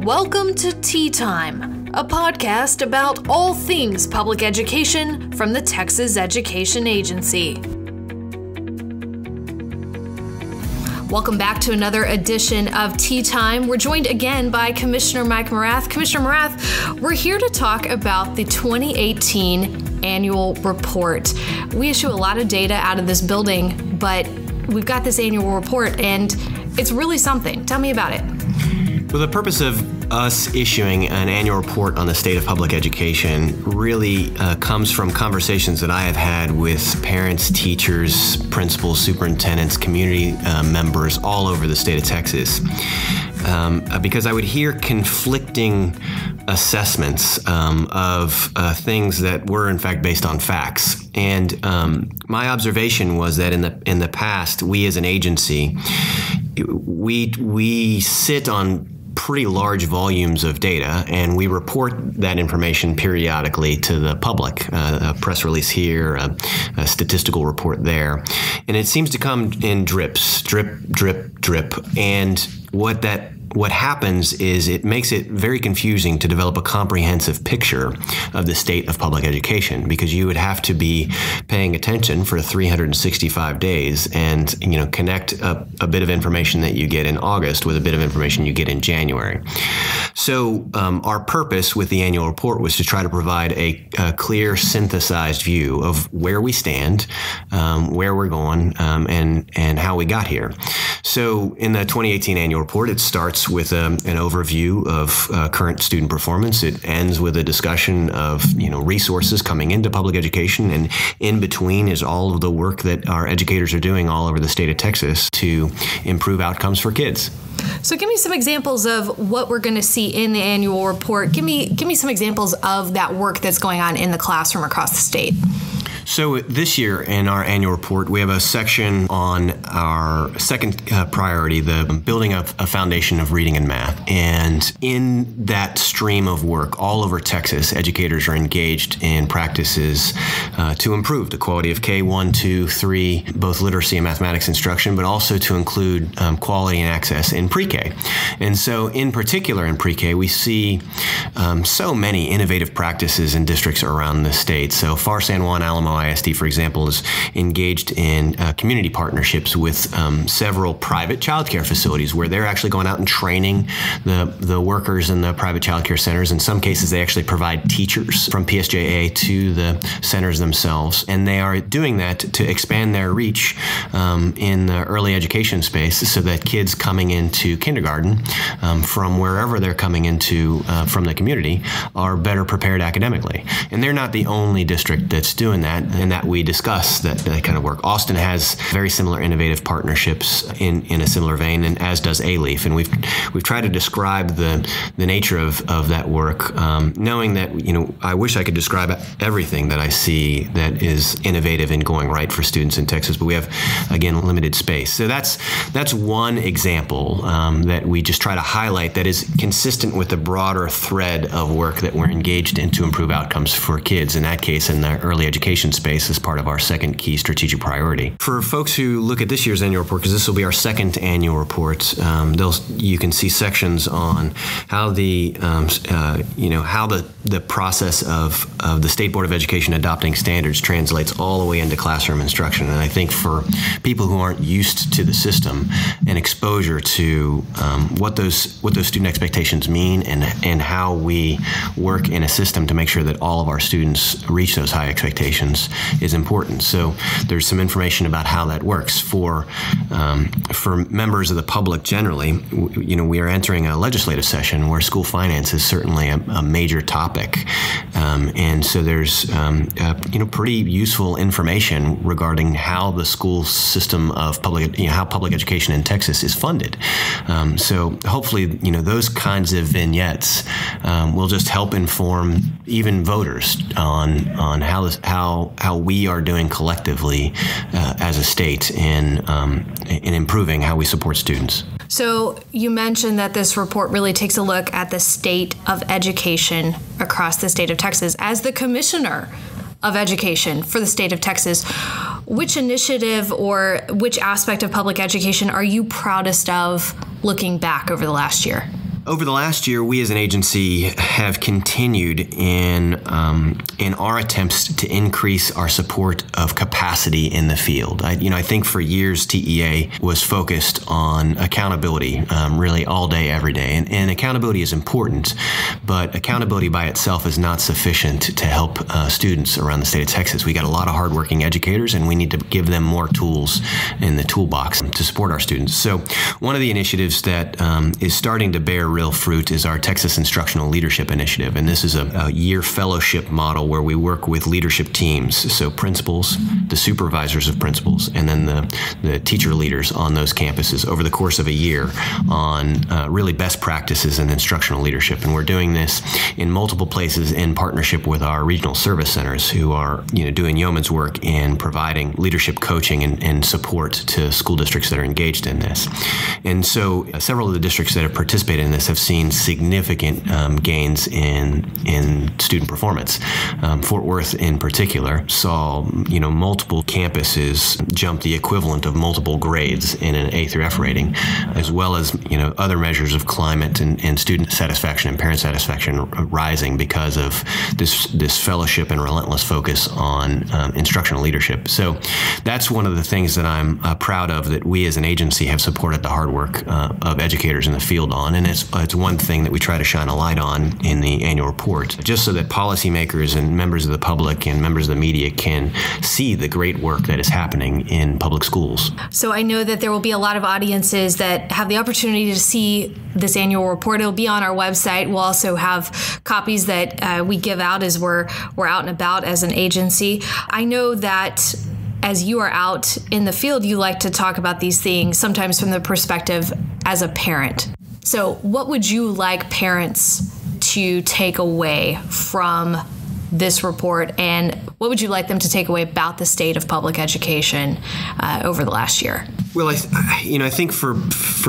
Welcome to Tea Time, a podcast about all things public education from the Texas Education Agency. Welcome back to another edition of Tea Time. We're joined again by Commissioner Mike Morath. Commissioner Morath, we're here to talk about the 2018 annual report. We issue a lot of data out of this building, but we've got this annual report and it's really something. Tell me about it. Well, the purpose of us issuing an annual report on the state of public education really comes from conversations that I have had with parents, teachers, principals, superintendents, community members all over the state of Texas. Because I would hear conflicting assessments of things that were in fact based on facts. And my observation was that in the past, we as an agency, we sit on pretty large volumes of data, and we report that information periodically to the public, a press release here, a statistical report there. And it seems to come in drips, drip, drip, drip. And what happens is it makes it very confusing to develop a comprehensive picture of the state of public education, because you would have to be paying attention for 365 days and connect a bit of information that you get in August with a bit of information you get in January. So our purpose with the annual report was to try to provide a clear, synthesized view of where we stand, where we're going, and how we got here. So in the 2018 annual report, it starts with an overview of current student performance. It ends with a discussion of resources coming into public education, and in between is all of the work that our educators are doing all over the state of Texas to improve outcomes for kids. So give me some examples of what we're going to see in the annual report. Give me some examples of that work that's going on in the classroom across the state. So this year in our annual report, we have a section on our second priority, the building of a foundation of reading and math. And in that stream of work all over Texas, educators are engaged in practices to improve the quality of K1, 2, 3, both literacy and mathematics instruction, but also to include quality and access in pre-K. And so in particular in pre-K, we see so many innovative practices in districts around the state. So Far San Juan, Alamo ISD, for example, is engaged in community partnerships with several private childcare facilities where they're actually going out and training the workers in the private childcare centers. In some cases, they actually provide teachers from PSJA to the centers themselves, and they are doing that to expand their reach in the early education space so that kids coming into kindergarten from wherever they're coming into from the community are better prepared academically. And they're not the only district that's doing that, and that we discuss that kind of work. Austin has very similar innovative partnerships in a similar vein, and as does A-Leaf. And we've tried to describe the nature of that work, knowing that I wish I could describe everything that I see that is innovative and going right for students in Texas, but we have again limited space. So that's one example that we just try to highlight that is consistent with the broader thread of work that we're engaged in to improve outcomes for kids. In that case, in the early education space, as part of our second key strategic priority. For folks who look at this year's annual report, because this will be our second annual report, you can see sections on how the process of the State Board of Education adopting standards translates all the way into classroom instruction. And I think for people who aren't used to the system, an exposure to what those student expectations mean and how we work in a system to make sure that all of our students reach those high expectations is important. So there's some information about how that works. For members of the public generally, we are entering a legislative session where school finance is certainly a major topic. And so there's pretty useful information regarding how the school system of how public education in Texas is funded. So hopefully, those kinds of vignettes will just help inform even voters on how we are doing collectively as a state in improving how we support students. So you mentioned that this report really takes a look at the state of education across the state of Texas. As the commissioner of education for the state of Texas, which initiative or which aspect of public education are you proudest of looking back over the last year? Over the last year, we as an agency have continued in our attempts to increase our support of capacity in the field. I think for years TEA was focused on accountability, really all day, every day. And accountability is important, but accountability by itself is not sufficient to help students around the state of Texas. We got a lot of hardworking educators, and we need to give them more tools in the toolbox to support our students. So one of the initiatives that is starting to bear real fruit is our Texas Instructional Leadership Initiative. And this is a year fellowship model where we work with leadership teams, so principals, the supervisors of principals, and then the teacher leaders on those campuses over the course of a year on really best practices in instructional leadership. And we're doing this in multiple places in partnership with our regional service centers who are doing yeoman's work in providing leadership coaching and support to school districts that are engaged in this. And so several of the districts that have participated in this have seen significant gains in student performance. Fort Worth in particular saw multiple campuses jump the equivalent of multiple grades in an A through F rating, as well as other measures of climate and student satisfaction and parent satisfaction rising because of this fellowship and relentless focus on instructional leadership. So that's one of the things that I'm proud of, that we as an agency have supported the hard work of educators in the field on, and it's one thing that we try to shine a light on in the annual report, just so that policymakers and members of the public and members of the media can see the great work that is happening in public schools. So I know that there will be a lot of audiences that have the opportunity to see this annual report. It'll be on our website. We'll also have copies that we give out as we're out and about as an agency. I know that as you are out in the field, you like to talk about these things sometimes from the perspective as a parent. So what would you like parents to take away from this report, and what would you like them to take away about the state of public education over the last year? Well, I think for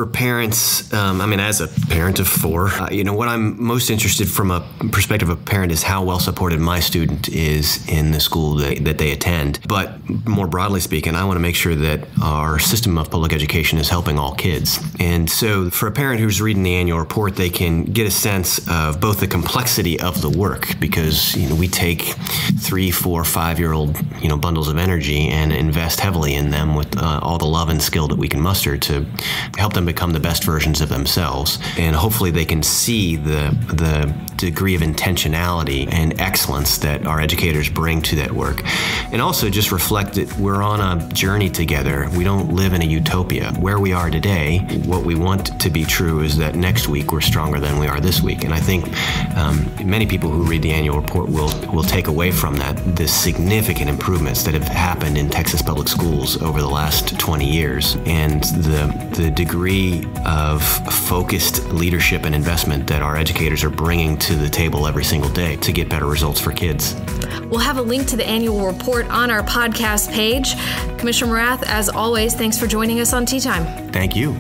parents, as a parent of four, what I'm most interested from a perspective of a parent is how well supported my student is in the school that they attend. But more broadly speaking, I want to make sure that our system of public education is helping all kids. And so for a parent who's reading the annual report, they can get a sense of both the complexity of the work, because we take 3, 4, 5-year-old bundles of energy and invest heavily in them with all the love and skill that we can muster to help them become the best versions of themselves. And hopefully they can see the degree of intentionality and excellence that our educators bring to that work. And also just reflect that we're on a journey together. We don't live in a utopia. Where we are today, what we want to be true is that next week we're stronger than we are this week. And I think many people who read the annual report will take away from that the significant improvements that have happened in Texas public schools over the last 20 years, and the degree of focused leadership and investment that our educators are bringing to the table every single day to get better results for kids. We'll have a link to the annual report on our podcast page. Commissioner Morath, as always, thanks for joining us on Tea Time. Thank you.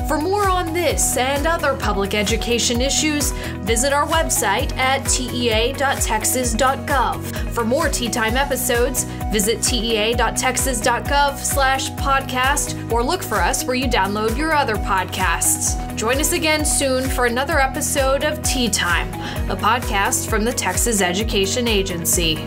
For more on this and other public education issues, visit our website at tea.texas.gov. For more Tea Time episodes, visit tea.texas.gov/podcast or look for us where you download your other podcasts. Join us again soon for another episode of Tea Time, a podcast from the Texas Education Agency.